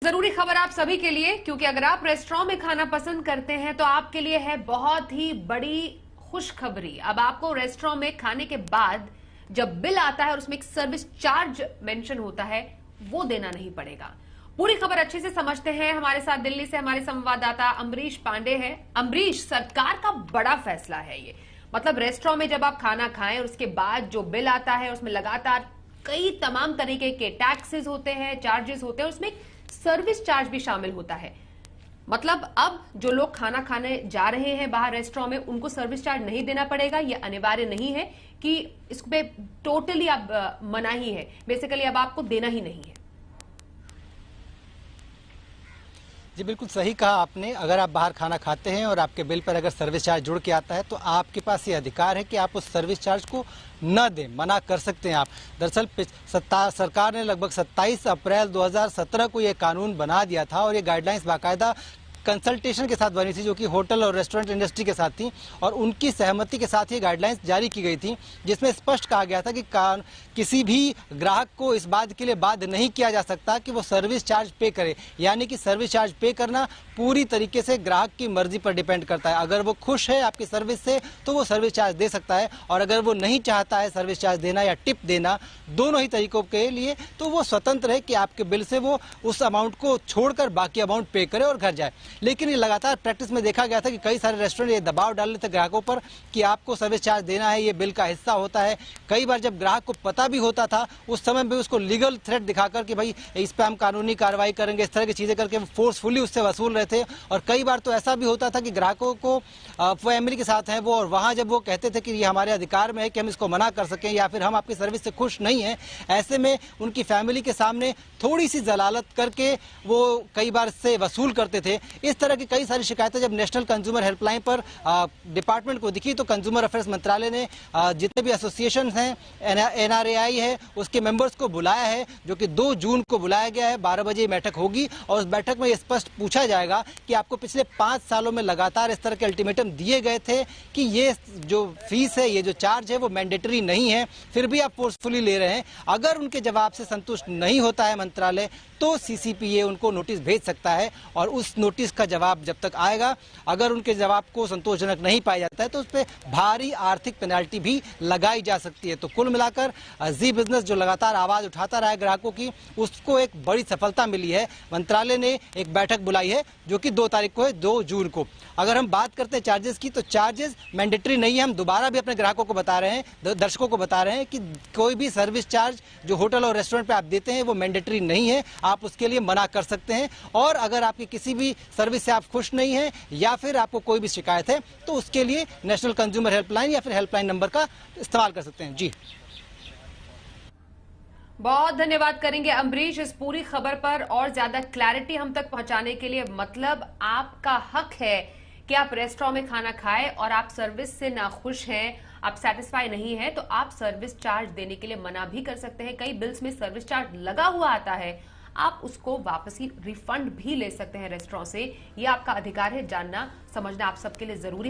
जरूरी खबर आप सभी के लिए, क्योंकि अगर आप रेस्टोरेंट में खाना पसंद करते हैं तो आपके लिए है बहुत ही बड़ी खुशखबरी। अब आपको रेस्टोरेंट में खाने के बाद जब बिल आता है और उसमें एक सर्विस चार्ज मेंशन होता है, वो देना नहीं पड़ेगा। पूरी खबर अच्छे से समझते हैं। हमारे साथ दिल्ली से हमारे संवाददाता अमरीश पांडे हैं। अमरीश, सरकार का बड़ा फैसला है ये। मतलब रेस्टोरेंट में जब आप खाना खाएं और उसके बाद जो बिल आता है उसमें लगातार कई तमाम तरीके के टैक्सेस होते हैं, चार्जेस होते हैं, उसमें सर्विस चार्ज भी शामिल होता है। मतलब अब जो लोग खाना खाने जा रहे हैं बाहर रेस्टोरेंट में, उनको सर्विस चार्ज नहीं देना पड़ेगा। ये अनिवार्य नहीं है कि इस पे टोटली अब मनाही है, बेसिकली अब आपको देना ही नहीं है। जी बिल्कुल सही कहा आपने। अगर आप बाहर खाना खाते हैं और आपके बिल पर अगर सर्विस चार्ज जुड़ के आता है तो आपके पास ये अधिकार है कि आप उस सर्विस चार्ज को न दें, मना कर सकते हैं आप। दरअसल सरकार ने लगभग 27 अप्रैल 2017 को ये कानून बना दिया था और ये गाइडलाइंस बाकायदा कंसल्टेशन के साथ बनी थी, जो कि होटल और रेस्टोरेंट इंडस्ट्री के साथ थी, और उनकी सहमति के साथ ये गाइडलाइंस जारी की गई थी, जिसमें स्पष्ट कहा गया था कि किसी भी ग्राहक को इस बात के लिए बाध्य नहीं किया जा सकता कि वो सर्विस चार्ज पे करे। यानी कि सर्विस चार्ज पे करना पूरी तरीके से ग्राहक की मर्जी पर डिपेंड करता है। अगर वो खुश है आपकी सर्विस से तो वो सर्विस चार्ज दे सकता है, और अगर वो नहीं चाहता है सर्विस चार्ज देना या टिप देना, दोनों ही तरीकों के लिए, तो वो स्वतंत्र है कि आपके बिल से वो उस अमाउंट को छोड़कर बाकी अमाउंट पे करे और घर जाए। लेकिन ये लगातार प्रैक्टिस में देखा गया था कि कई सारे रेस्टोरेंट ये दबाव डाल रहे थे ग्राहकों पर कि आपको सर्विस चार्ज देना है, ये बिल का हिस्सा होता है। कई बार जब ग्राहक को पता भी होता था, उस समय भी उसको लीगल थ्रेट दिखाकर कि भाई इस पे हम कानूनी कार्रवाई करेंगे, इस तरह की चीजें करके फोर्सफुली उससे वसूल रहे थे। और कई बार तो ऐसा भी होता था कि ग्राहकों को फैमिली के साथ हैं वो, और वहां जब वो कहते थे कि ये हमारे अधिकार में है कि हम इसको मना कर सकें या फिर हम आपकी सर्विस से खुश नहीं हैं, ऐसे में उनकी फैमिली के सामने थोड़ी सी जलालत करके वो कई बार इससे वसूल करते थे। इस तरह की कई सारी शिकायतें जब नेशनल कंज्यूमर हेल्पलाइन पर डिपार्टमेंट को दिखी तो कंज्यूमर अफेयर्स मंत्रालय ने जितने भी एसोसिएशन हैं, एनआरएआई है, उसके मेंबर्स को बुलाया है, जो कि 2 जून को बुलाया गया है। 12 बजे बैठक होगी और उस बैठक में यह स्पष्ट पूछा जाएगा कि आपको पिछले 5 सालों में लगातार इस तरह के अल्टीमेटम दिए गए थे कि ये जो फीस है, ये जो चार्ज है, वो मैंडेटरी नहीं है, फिर भी आप फोर्सफुली ले रहे हैं। अगर उनके जवाब से संतुष्ट नहीं होता है मंत्रालय, तो सीसीपीए उनको नोटिस भेज सकता है, और उस नोटिस का जवाब जब तक आएगा, अगर उनके जवाब को संतोषजनक नहीं पाया जाता है तो उस पर भारी आर्थिक पेनाल्टी भी लगाई जा सकती है। तो कुल मिलाकर जी बिजनेस जो लगातार आवाज उठाता रहा है ग्राहकों की, उसको एक बड़ी सफलता मिली है। मंत्रालय ने एक बैठक बुलाई है जो कि 2 तारीख को है, 2 जून को। अगर हम बात करते हैं चार्जेस की, तो चार्जेस मैंडेटरी नहीं है। हम दोबारा भी अपने ग्राहकों को बता रहे हैं, दर्शकों को बता रहे हैं कि कोई भी सर्विस चार्ज जो होटल और रेस्टोरेंट पे आप देते हैं वो मैंडेटरी नहीं है, आप उसके लिए मना कर सकते हैं। और अगर आपकी किसी भी सर्विस से आप खुश नहीं है या फिर आपको कोई भी शिकायत है, तो उसके लिए नेशनल कंज्यूमर हेल्पलाइन या फिर हेल्पलाइन नंबर का इस्तेमाल कर सकते हैं। जी बहुत धन्यवाद करेंगे अमरीश इस पूरी खबर पर और ज्यादा क्लैरिटी हम तक पहुंचाने के लिए। मतलब आपका हक है कि आप रेस्टोरेंट में खाना खाएं और आप सर्विस से नाखुश हैं, आप सेटिस्फाई नहीं है, तो आप सर्विस चार्ज देने के लिए मना भी कर सकते हैं। कई बिल्स में सर्विस चार्ज लगा हुआ आता है, आप उसको वापसी रिफंड भी ले सकते हैं रेस्टोरेंट से। ये आपका अधिकार है, जानना समझना आप सबके लिए जरूरी है।